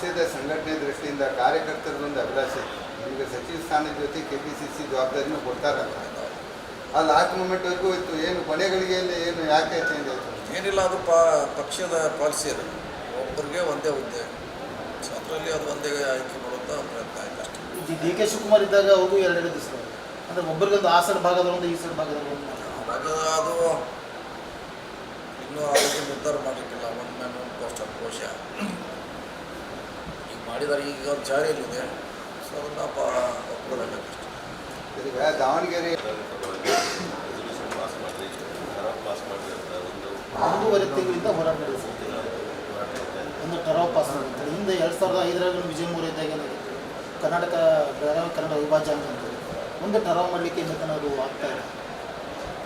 ಪಕ್ಷದ ಸಂಘಟನೆ ದೃಷ್ಟಿಯಿಂದ ಕಾರ್ಯಕರ್ತರದೊಂದು ಅಭಿಲಾಷೆ ನಿಮಗೆ ಸಚಿವ ಸ್ಥಾನದ ಜೊತೆ KPCC ಜವಾಬ್ದಾರಿನೂ ಕೊಡ್ತಾರಂತ. ಆ ಲಾಸ್ಟ್ ಮೂಮೆಂಟ್ವರೆಗೂ ಇತ್ತು. ಏನು ಕೊನೆಗಳಿಗೆಯಲ್ಲಿ ಏನು ಯಾಕೆ ಚೇಂಜ್ ಆಯಿತು? ಏನಿಲ್ಲ, ಅದು ಪಕ್ಷದ ಪಾಲಿಸಿ ಅದು. ಒಬ್ಬರಿಗೆ ಒಂದೇ ಹುದ್ದೆ, ಸೊ ಅದರಲ್ಲಿ ಅದು ಒಂದೇ ಆಯ್ಕೆ ಮಾಡುವಂಥ ಪ್ರಯತ್ನ ಆಯ್ತು ಅಷ್ಟೇ. DK ಶಿವಕುಮಾರ್ ಇದ್ದಾಗ ಅವರು ಎರಡೆರಡು ದಿವಸ ಅಂದರೆ ಒಬ್ಬರಿಗೊಂದು ಆ ಸೈಡ್ ಭಾಗದಲ್ಲೊಂದು ಈ ಸೈಡ್ ಭಾಗದಲ್ಲಿ ಅದು ಇನ್ನೂ ಅದಕ್ಕೆ ನಿರ್ಧಾರ ಮಾಡಲಿಕ್ಕಿಲ್ಲ. One man one post of course ಈಗ ಮಾಡಿದ್ದಾರೆ, ಈಗ ಒಂದು ಜಾರಿಯಲ್ಲಿದೆ. ಸೊ ಅದನ್ನು ಒಪ್ಪಿಕೊಳ್ಳಬೇಕಷ್ಟೆ. ಈಗ ದಾವಣಗೆರೆ ಒಂದೂವರೆ ತಿಂಗಳಿಂದ ಹೋರಾಟ ನಡೆಸಿದೆ. ಒಂದು ಟರಾವ್ ಪಾಸ್ ಮಾಡ್ತಾರೆ. ಹಿಂದೆ 2005 ವಿಜಯ ಮೂರು ಇದ್ದಾಗ ಕರ್ನಾಟಕ ಬೆಳಗಾವಿ ಕನ್ನಡ ವಿಭಾಜನೆ ಅಂತ ಒಂದು ಟರಾವ್ ಮಾಡಲಿಕ್ಕೆ ಇನ್ನೂ ಅದು ಆಗ್ತಾ ಇಲ್ಲ.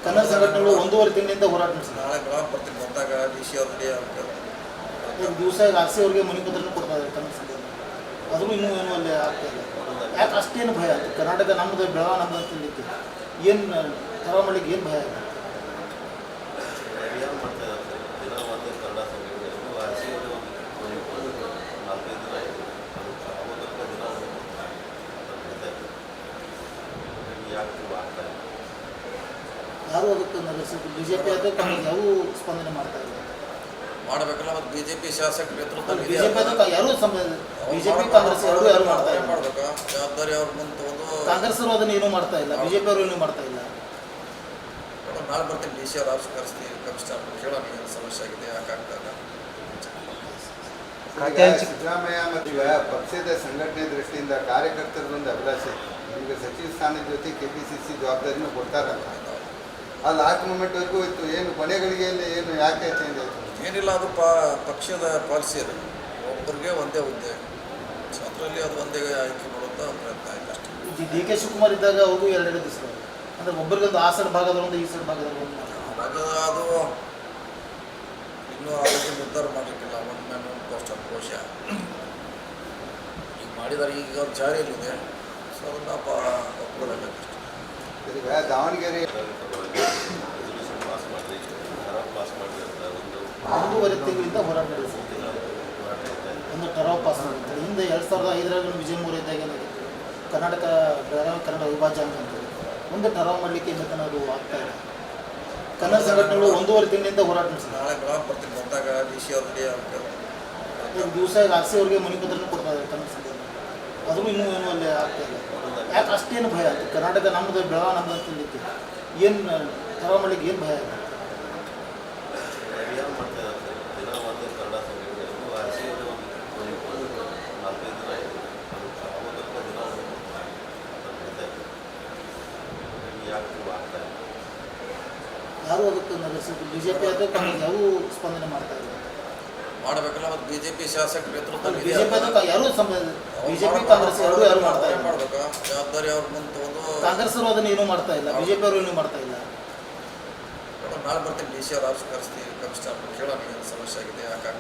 ಕನ್ನಡ ಸಂಘಟನೆಗಳು ಒಂದೂವರೆ ತಿಂಗಳಿಂದ ಹೋರಾಟ ನಡೆಸಿದೆ. ನಾಳೆ ಬೆಳಗ್ಗೆ ಬರ್ತೀನಿ, ಬಂದಾಗ DC ಅವ್ರಿಗೆ ದಿವಸ RC ಅವ್ರಿಗೆ ಮನೆ ಪತ್ರನೂ ಕೊಡ್ತಾ ಇದ್ದಾರೆ ಕನ್ನಡ ಸಂಘಟನೆ. ಆದರೂ ಇನ್ನೂ ಏನೂ ಅಲ್ಲಿ ಆಗ್ತಾ ಇಲ್ಲ. ಯಾಕೆ ಅಷ್ಟೇನು ಭಯ ಆಯಿತು? ಕರ್ನಾಟಕ ನಮ್ಮದು, ಬೆಳಗಾವಿ ನಮ್ಮದು ಅಂತ ಹೇಳಿಕ್ಕೆ ಏನು ಟರಾವ್ ಮಾಡಲಿಕ್ಕೆ ಏನು ಭಯ ಆಯಿತು? ಯಾರು ಅದಕ್ಕೆ ನಡೆಸಿದ್ರು? BJP ಅದಕ್ಕೆ ಯಾರೂ ಸ್ಪಂದನೆ ಮಾಡ್ತಾ ಇಲ್ಲ. ಮಾಡಬೇಕಲ್ಲ, ಮತ್ತು BJP ಶಾಸಕ ನೇತೃತ್ವದಲ್ಲಿ BJP ಅದಕ್ಕೆ ಯಾರೂ BJP ಕಾಂಗ್ರೆಸ್ ಯಾರು ಮಾಡ್ತಾ ಇಲ್ಲ. ಮಾಡಬೇಕು, ಜವಾಬ್ದಾರಿ ಅವ್ರ ಮುಂದೆ ಒಂದು. ಕಾಂಗ್ರೆಸ್ ಅವರು ಅದನ್ನು ಏನೂ ಮಾಡ್ತಾ ಇಲ್ಲ, BJP ಅವರು ಏನೂ ಮಾಡ್ತಾ ಇಲ್ಲ. ನಾಳೆ ಬರ್ತೀನಿ, DC ಅವ್ರು ಆಫೀಸ್ ಕರೆಸ್ತೀವಿ, ಕಮಿಷನರ್ ಕೇಳೋಣ ಏನು ಸಮಸ್ಯೆ ಆಗಿದೆ, ಯಾಕಾಗ್ತದೆ. ಸಿದ್ದರಾಮಯ್ಯ ಮತ್ತು ಪಕ್ಷದ ಸಂಘಟನೆ ದೃಷ್ಟಿಯಿಂದ ಕಾರ್ಯಕರ್ತರದೊಂದು ಅಭಿಲಾಷೆ ನಿಮಗೆ ಸಚಿವ ಸ್ಥಾನದ ಜೊತೆ KPCC ಜವಾಬ್ದಾರಿನೂ ಕೊಡ್ತಾರಂತ. ಆ ಲಾಸ್ಟ್ ಮೂಮೆಂಟ್ವರೆಗೂ ಇತ್ತು. ಏನು ಕೊನೆಗಳಿಗೆಯಲ್ಲಿ ಏನು ಯಾಕೆ ಚೇಂಜ್ ಆಯಿತು? ಏನಿಲ್ಲ, ಅದು ಪಕ್ಷದ ಪಾಲಿಸಿ ಅದು. ಒಬ್ಬರಿಗೆ ಒಂದೇ ಹುದ್ದೆ, ಸೊ ಅದರಲ್ಲಿ ಅದು ಒಂದೇ ಆಯ್ಕೆ ಮಾಡುವಂಥ ಪ್ರಯತ್ನ ಆಯ್ತು ಅಷ್ಟೇ. DK ಶಿವಕುಮಾರ್ ಇದ್ದಾಗ ಅವರು ಎರಡೆರಡು ದಿವಸ ಅಂದರೆ ಒಬ್ಬರಿಗೊಂದು ಆ ಸೈಡ್ ಭಾಗದಲ್ಲೊಂದು ಈ ಸೈಡ್ ಭಾಗದಲ್ಲಿ ಅದು ಇನ್ನೂ ಅದಕ್ಕೆ ನಿರ್ಧಾರ ಮಾಡಲಿಕ್ಕಿಲ್ಲ. One man one post of course ಈಗ ಮಾಡಿದ್ದಾರೆ, ಈಗ ಒಂದು ಜಾರಿಯಲ್ಲಿದೆ. ಸೊ ಅದನ್ನು ಒಪ್ಪಿಕೊಳ್ಳಬೇಕಷ್ಟೆ. ಈಗ ದಾವಣಗೆರೆ ಒಂದೂವರೆ ತಿಂಗಳಿಂದ ಹೋರಾಟ ನಡೆಸಿದೆ. ಒಂದು ಟರಾವ್ ಪಾಸ್ ಮಾಡ್ತಾರೆ. ಹಿಂದೆ 2005 ವಿಜಯ ಮೂರು ಇದ್ದಾಗ ಕರ್ನಾಟಕ ಬೆಳಗಾವಿ ಕನ್ನಡ ವಿಭಾಜನೆ ಅಂತ ಒಂದು ಟರಾವ್ ಮಾಡಲಿಕ್ಕೆ ಇನ್ನೂ ಅದು ಆಗ್ತಾ ಇಲ್ಲ. ಕನ್ನಡ ಸಂಘಟನೆಗಳು ಒಂದೂವರೆ ತಿಂಗಳಿಂದ ಹೋರಾಟ ನಡೆಸಿದೆ. ನಾಳೆ ಬೆಳಗ್ಗೆ ಬರ್ತೀನಿ, ಬಂದಾಗ DC ಅವ್ರಿಗೆ ದಿವಸ RC ಅವ್ರಿಗೆ ಮನೆ ಪತ್ರನೂ ಕೊಡ್ತಾ ಇದ್ದಾರೆ ಕನ್ನಡ ಸಂಘಟನೆ. ಆದರೂ ಇನ್ನೂ ಏನೂ ಅಲ್ಲಿ ಆಗ್ತಾ ಇಲ್ಲ. ಯಾಕೆ ಅಷ್ಟೇನು ಭಯ ಆಯಿತು? ಕರ್ನಾಟಕ ನಮ್ಮದು, ಬೆಳಗಾವಿ ನಮ್ಮದು ಅಂತ ಹೇಳಿಕ್ಕೆ ಏನು ಟರಾವ್ ಮಾಡಲಿಕ್ಕೆ ಏನು ಭಯ ಆಯಿತು? ಯಾರು ಅದಕ್ಕೆ ನಡೆಸಿದ್ರು? BJP ಅದಕ್ಕೆ ಯಾರೂ ಸ್ಪಂದನೆ ಮಾಡ್ತಾ ಇಲ್ಲ. ಮಾಡಬೇಕಲ್ಲ, ಮತ್ತು BJP ಶಾಸಕ ನೇತೃತ್ವದಲ್ಲಿ BJP ಅದಕ್ಕೆ ಯಾರೂ BJP ಕಾಂಗ್ರೆಸ್ ಯಾರು ಮಾಡ್ತಾ ಇಲ್ಲ. ಮಾಡಬೇಕು, ಜವಾಬ್ದಾರಿ ಅವ್ರ ಮುಂದೆ ಒಂದು. ಕಾಂಗ್ರೆಸ್ ಅವರು ಅದನ್ನು ಏನೂ ಮಾಡ್ತಾ ಇಲ್ಲ, BJP ಅವರು ಏನೂ ಮಾಡ್ತಾ ಇಲ್ಲ. ನಾಳೆ ಬರ್ತೀನಿ, DC ಅವ್ರು ಆಫೀಸ್ ಕರೆಸ್ತೀವಿ, ಕಮಿಷನರ್ ಕೇಳೋಣ ಏನು ಸಮಸ್ಯೆ ಆಗಿದೆ, ಯಾಕಾಗ್ತದೆ.